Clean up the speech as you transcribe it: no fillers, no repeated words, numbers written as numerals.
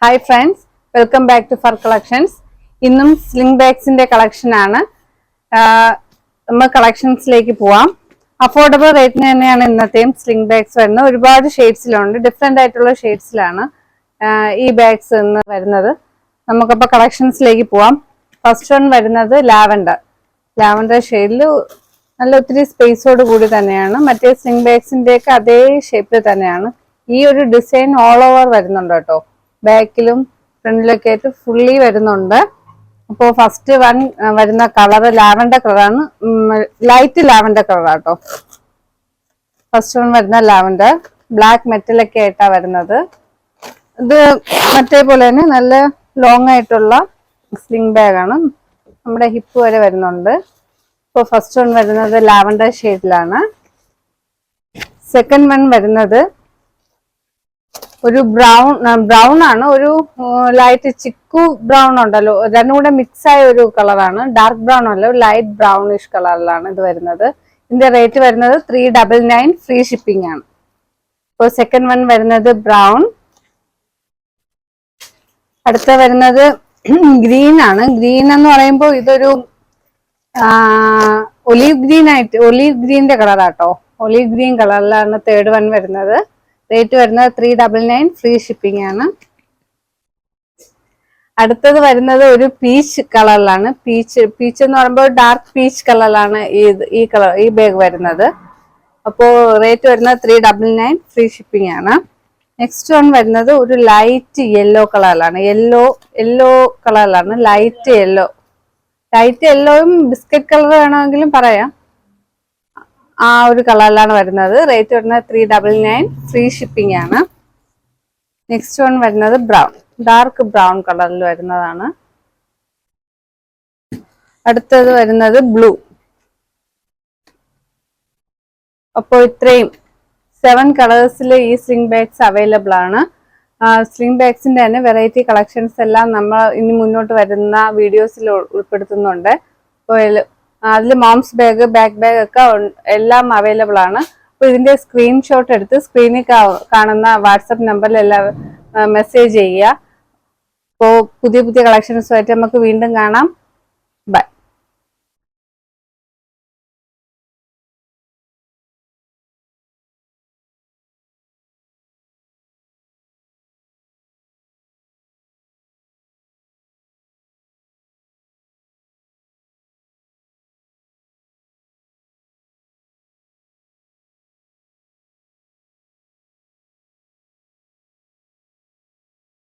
Hi friends, welcome back to Fur Collections. ഇന്നും sling ബാഗ്സിന്റെ collection ആണ്. നമ്മൾ കളക്ഷൻസിലേക്ക് പോവാം. അഫോർഡബിൾ റേറ്റിന് തന്നെയാണ് ഇന്നത്തെയും സ്ലിംഗ് ബാഗ്സ് വരുന്നത്. ഒരുപാട് ഷെയ്ഡ്സിലുണ്ട്, ഡിഫറെന്റ് ആയിട്ടുള്ള ഷെയ്ഡ്സിലാണ് ഈ ബാഗ്സ് ഇന്ന് വരുന്നത്. നമുക്കപ്പോൾ കളക്ഷൻസിലേക്ക് പോവാം. ഫസ്റ്റ് വൺ വരുന്നത് ലാവൻഡർ ഷെയ്ഡിൽ നല്ല ഒത്തിരി സ്പേസോട് കൂടി തന്നെയാണ്. മറ്റേ സ്ലിംഗ് ബാഗ്സിന്റെ ഒക്കെ അതേ ഷേപ്പിൽ തന്നെയാണ്. ഈ ഒരു ഡിസൈൻ ഓൾ ഓവർ വരുന്നുണ്ട് കേട്ടോ. ബാക്കിലും ഫ്രണ്ടിലൊക്കെ ആയിട്ട് ഫുള്ളി വരുന്നുണ്ട്. അപ്പോൾ ഫസ്റ്റ് വൺ വരുന്ന കളർ ലാവൻഡർ കളറാണ്, ലൈറ്റ് ലാവൻഡർ കളറാട്ടോ. ഫസ്റ്റ് വൺ വരുന്ന ലാവൻഡർ ബ്ലാക്ക് മെറ്റലൊക്കെ ആയിട്ടാണ് വരുന്നത്. ഇത് മറ്റേ പോലെ തന്നെ നല്ല ലോങ് ആയിട്ടുള്ള സ്ലിംഗ് ബാഗാണ്, നമ്മുടെ ഹിപ്പ് വരെ വരുന്നുണ്ട്. ഇപ്പോൾ ഫസ്റ്റ് വൺ വരുന്നത് ലാവൻഡർ ഷെയ്ഡിലാണ്. സെക്കൻഡ് വൺ വരുന്നത് ഒരു ബ്രൗൺ ആണ്, ഒരു ലൈറ്റ് ചിക്കു ബ്രൗൺ ഉണ്ടല്ലോ, രണ്ടും കൂടെ മിക്സ് ആയ ഒരു കളറാണ്. ഡാർക്ക് ബ്രൗൺ അല്ല, ലൈറ്റ് ബ്രൗണിഷ് കളറിലാണ് ഇത് വരുന്നത്. ഇതിന്റെ റേറ്റ് വരുന്നത് 399, ഫ്രീ ഷിപ്പിംഗ് ആണ്. ഇപ്പോൾ സെക്കൻഡ് വൺ വരുന്നത് ബ്രൗൺ. അടുത്ത വരുന്നത് ഗ്രീൻ ആണ്. ഗ്രീൻ എന്ന് പറയുമ്പോൾ ഇതൊരു ഒലീവ് ഗ്രീന്റെ കളറാട്ടോ. ഒലീവ് ഗ്രീൻ കളറിലാണ് തേർഡ് വൺ വരുന്നത്. റേറ്റ് വരുന്നത് 399, ഫ്രീ ഷിപ്പിംഗ് ആണ്. അടുത്തത് വരുന്നത് ഒരു പീച്ച് കളറിലാണ്. പീച്ച് എന്ന് പറയുമ്പോൾ ഡാർക്ക് പീച്ച് കളറിലാണ് ഈ ബാഗ് വരുന്നത്. അപ്പോൾ റേറ്റ് വരുന്നത് 399, ഫ്രീ ഷിപ്പിംഗ് ആണ്. നെക്സ്റ്റ് വൺ വരുന്നത് ഒരു ലൈറ്റ് യെല്ലോ കളറിലാണ്. യെല്ലോ കളറിലാണ്, ലൈറ്റ് യെല്ലോയും ബിസ്ക്കറ്റ് കളർ വേണമെങ്കിലും പറയാം. ആ ഒരു കളറിലാണ് വരുന്നത്. റേറ്റ് വരുന്നത് 399, ഫ്രീ ഷിപ്പിംഗ് ആണ്. നെക്സ്റ്റ് വൺ വരുന്നത് ബ്രൗൺ, ഡാർക്ക് ബ്രൗൺ കളറിൽ വരുന്നതാണ്. അടുത്തത് വരുന്നത് ബ്ലൂ. അപ്പോൾ ഇത്രയും 7 കളേഴ്സിൽ ഈ സ്ലിംഗ് ബാഗ്സ് അവൈലബിൾ ആണ്. സ്ലിംഗ് ബാഗ്സിന്റെ തന്നെ വെറൈറ്റി കളക്ഷൻസ് എല്ലാം നമ്മൾ ഇനി മുന്നോട്ട് വരുന്ന വീഡിയോസിൽ ഉൾപ്പെടുത്തുന്നുണ്ട്. അപ്പോൾ അതിൽ മോംസ് ബാഗ്, ബാക്ക് ബാഗ് ഒക്കെ എല്ലാം അവൈലബിൾ ആണ്. അപ്പോൾ ഇതിന്റെ സ്ക്രീൻഷോട്ട് എടുത്ത് സ്ക്രീനിൽ കാണുന്ന വാട്സപ്പ് നമ്പറിൽ എല്ലാം മെസ്സേജ് ചെയ്യുക. അപ്പോൾ പുതിയ കളക്ഷൻസുമായിട്ട് നമുക്ക് വീണ്ടും കാണാം.